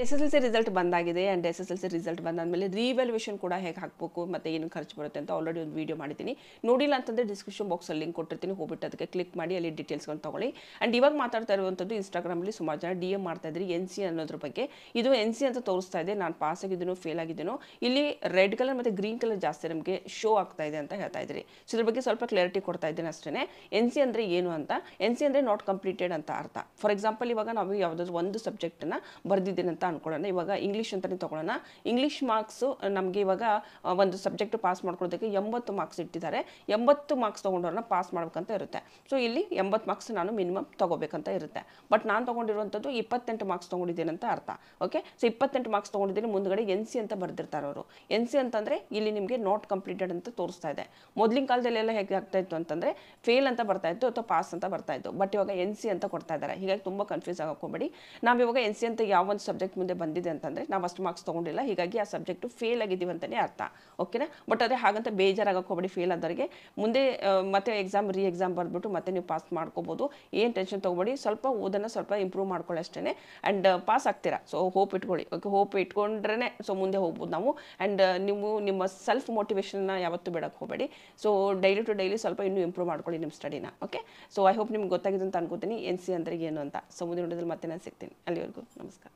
SSLC result ಬಂದಾಗಿದೆ and SSLC result ಬಂದಾದಮೇಲೆ revaluation ಕೂಡ ಹೇಗೆ ಹಾಕಬೇಕು ಮತ್ತು ಏನು ಖರ್ಚು ಬರುತ್ತೆ ಅಂತ ಆಲ್ರೆಡಿ ಒಂದು ವೀಡಿಯೋ ಮಾಡಿದ್ದೀನಿ. ನೋಡಿಲ್ಲ ಅಂತಂದರೆ ಡಿಸ್ಕ್ರಿಪ್ಷನ್ ಬಾಕ್ಸಲ್ಲಿ ಲಿಂಕ್ ಕೊಟ್ಟಿರ್ತೀನಿ, ಹೋಗ್ಬಿಟ್ಟು ಅದಕ್ಕೆ ಕ್ಲಿಕ್ ಮಾಡಿ ಅಲ್ಲಿ ಡೀಟೇಲ್ಸ್ಗಳನ್ನು ತೊಗೊಳ್ಳಿ. ಆ್ಯಂಡ್ ಇವಾಗ ಮಾತಾಡ್ತಾ ಇರುವಂಥದ್ದು ಇನ್ಸ್ಟಾಗ್ರಾಮಲ್ಲಿ ಸುಮಾರು ಜನ DM ಮಾಡ್ತಾಯಿದ್ರಿ NC ಅನ್ನೋದ್ರ ಬಗ್ಗೆ. ಇದು NC ಅಂತ ತೋರಿಸ್ತಾ ಇದೆ, ನಾನು ಪಾಸ್ ಆಗಿದ್ದೀನೋ ಫೇಲ್ ಆಗಿದ್ದೀನೋ. ಇಲ್ಲಿ ರೆಡ್ ಕಲರ್ ಮತ್ತು ಗ್ರೀನ್ ಕಲರ್ ಜಾಸ್ತಿ ನಮಗೆ ಶೋ ಆಗ್ತಾ ಇದೆ ಅಂತ ಹೇಳ್ತಾ ಇದ್ರಿ. ಸೊ ಇದ್ರ ಬಗ್ಗೆ ಸ್ವಲ್ಪ ಕ್ಲಾರಿಟಿ ಕೊಡ್ತಾ ಇದ್ದೀನಿ ಅಷ್ಟೇ. NC ಅಂದರೆ ಏನು ಅಂತ, NC ಅಂದರೆ ನಾಟ್ ಕಂಪ್ಲೀಟೆಡ್ ಅಂತ ಅರ್ಥ. ಫಾರ್ ಎಕ್ಸಾಂಪಲ್ ಇವಾಗ ನಾವು ಯಾವುದಾದ್ರು ಒಂದು ಸಬ್ಜೆಕ್ಟನ್ನು ಬರೆದಿದ್ದೀನಿ ಅಂತ ಅನ್ಕೊಳ್ಳೋಣ. ಇವಾಗ ಇಂಗ್ಲೀಷ್ ಅಂತಲೇ ತೊಗೊಳ್ಳೋಣ. ಇಂಗ್ಲೀಷ್ ಮಾರ್ಕ್ಸು ನಮಗೆ ಇವಾಗ ಒಂದು ಸಬ್ಜೆಕ್ಟ್ ಪಾಸ್ ಮಾಡ್ಕೊಳ್ಳೋದಕ್ಕೆ 80 ಮಾರ್ಕ್ಸ್ ಇಟ್ಟಿದ್ದಾರೆ. 80 ಮಾರ್ಕ್ಸ್ ತೊಗೊಂಡವ್ರನ್ನ ಪಾಸ್ ಮಾಡ್ಬೇಕಂತ ಇರುತ್ತೆ. ಸೊ ಇಲ್ಲಿ 80 ಮಾರ್ಕ್ಸ್ ನಾನು ಮಿನಿಮಮ್ ತೊಗೋಬೇಕಂತ ಇರುತ್ತೆ. ಬಟ್ ನಾನು ತೊಗೊಂಡಿರುವಂಥದ್ದು 28 ಮಾರ್ಕ್ಸ್ ತೊಗೊಂಡಿದ್ದೀನಿ ಅಂತ ಅರ್ಥ. ಓಕೆ, ಸೊ 28 ಮಾರ್ಕ್ಸ್ ತೊಗೊಂಡಿದ್ದೀನಿ, ಮುಂದ್ಗಡೆ NC ಅಂತ ಬರೆದಿರ್ತಾರೆ ಅವರು. NC ಅಂತಂದರೆ ಇಲ್ಲಿ ನಿಮಗೆ ನಾಟ್ ಕಂಪ್ಲೀಟೆಡ್ ಅಂತ ತೋರಿಸ್ತಾ ಇದೆ. ಮೊದಲಿನ ಕಾಲದಲ್ಲೆಲ್ಲ ಹೇಗೆ ಆಗ್ತಾ ಇತ್ತು ಅಂತಂದರೆ ಫೇಲ್ ಅಂತ ಬರ್ತಾ ಇತ್ತು ಅಥವಾ ಪಾಸ್ ಅಂತ ಬರ್ತಾ ಇತ್ತು. ಬಟ್ ಇವಾಗ NC ಅಂತ ಕೊಡ್ತಾ ಇದ್ದಾರೆ. ಹೀಗಾಗಿ ತುಂಬ ಕನ್ಫ್ಯೂಸ್ ಆಗೋಬೇಡಿ. ನಾವು ಇವಾಗ NC ಅಂತ ಯಾವ ಒಂದು ಸಬ್ಜೆಕ್ಟ್ ಮುಂದೆ ಬಂದಿದೆ ಅಂತಂದರೆ ನಾವು ಅಷ್ಟು ಮಾರ್ಕ್ಸ್ ತೊಗೊಂಡಿಲ್ಲ, ಹೀಗಾಗಿ ಆ ಸಬ್ಜೆಕ್ಟು ಫೇಲ್ ಆಗಿದ್ದೀವಿ ಅಂತಲೇ ಅರ್ಥ. ಓಕೆನಾ? ಬಟ್ ಅದೇ ಹಾಗಂತ ಬೇಜಾರಾಗಕ್ಕೆ ಹೋಗಬೇಡಿ. ಫೇಲ್ ಆದವರಿಗೆ ಮುಂದೆ ಮತ್ತೆ ಎಕ್ಸಾಮ್ ಬರೆದ್ಬಿಟ್ಟು ಮತ್ತೆ ನೀವು ಪಾಸ್ ಮಾಡ್ಕೋಬೋದು. ಏನು ಟೆನ್ಷನ್ ತೊಗೊಬೇಡಿ. ಸ್ವಲ್ಪ ಓದನ್ನು ಸ್ವಲ್ಪ ಇಂಪ್ರೂವ್ ಮಾಡ್ಕೊಳ್ಳಿ ಅಷ್ಟೇ. ಆ್ಯಂಡ್ ಪಾಸ್ ಆಗ್ತೀರಾ. ಸೊ ಹೋಪ್ ಇಟ್ಕೊಳ್ಳಿ. ಓಕೆ, ಹೋಪ್ ಇಟ್ಕೊಂಡ್ರೆ ಸೊ ಮುಂದೆ ಹೋಗ್ಬೋದು ನಾವು. ಆ್ಯಂಡ್ ನೀವು ನಿಮ್ಮ ಸೆಲ್ಫ್ ಮೋಟಿವೇಶನ್ನ ಯಾವತ್ತೂ ಬಿಡಕ್ಕೆ ಹೋಗಬೇಡಿ. ಸೊ ಡೈಲಿ ಟು ಡೈಲಿ ಸ್ವಲ್ಪ ಇನ್ನೂ ಇಂಪ್ರೂವ್ ಮಾಡ್ಕೊಳ್ಳಿ ನಿಮ್ಮ ಸ್ಟಡಿನ. ಓಕೆ, ಸೊ ಐ ಹೋಪ್ ನಿಮ್ಗೆ ಗೊತ್ತಾಗಿದೆ ಅಂತ ಅನ್ಕೋತೀನಿ NC ಅಂದರೆ ಏನು ಅಂತ. ಸೊ ಮುಂದಿನ ವಿಡಿಯೋದಲ್ಲಿ ಮತ್ತೆ ನಾನು ಸಿಗ್ತೀನಿ. ಅಲ್ಲಿವರೆಗೂ ನಮಸ್ಕಾರ.